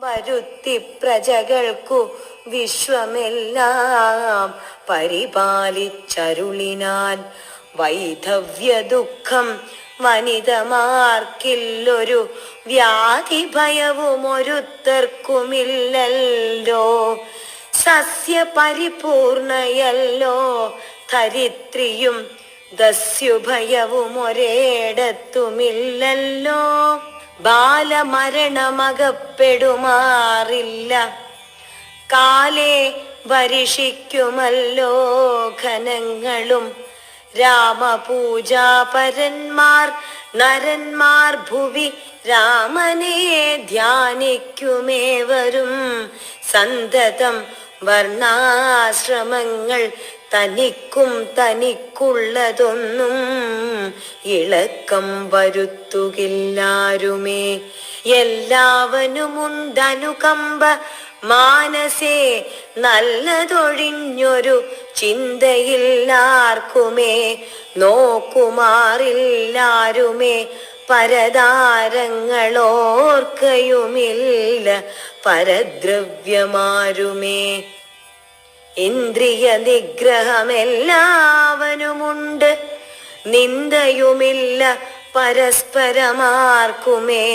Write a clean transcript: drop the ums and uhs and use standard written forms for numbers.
വരുത്തി പ്രജകൾക്കു വിശ്വമെല്ലാം പരിപാലിച്ചരുളിനാൻ. വൈധവ്യ ദുഃഖം വനിതമാർക്കില്ലൊരു വ്യാധി ഭയവും ഒരുത്തർക്കുമില്ലല്ലോ. സസ്യപരിപൂർണയല്ലോ ധരിത്രിയും ദസ്യുഭയവും ഒരേടത്തുമില്ലല്ലോ. ബാലമരണമകപ്പെടുമാറില്ല കാലേ വരിഷിക്കുമല്ലോ ഘനങ്ങളും. രാമപൂജാപരന്മാർ നരന്മാർ ഭുവി രാമനെ ധ്യാനിക്കുമേവരും. സന്തതം വർണ്ണാശ്രമങ്ങൾ തനിക്കും തനിക്കുള്ളതൊന്നും ഇളക്കം വരുത്തുകില്ലാരുമേ. എല്ലാവനുമുണ്ടനുകമ്പ മാനസേ നല്ലതൊഴിഞ്ഞൊരു ചിന്തയില്ലാർക്കുമേ. നോക്കുമാറില്ലാരുമേ പരതാരങ്ങളോർക്കയുമില്ല പരദ്രവ്യമാരുമേ. ഇന്ദ്രിയ നിഗ്രഹമെല്ലാവനുമുണ്ട് നിന്ദയുമില്ല പരസ്പരമാർക്കുമേ.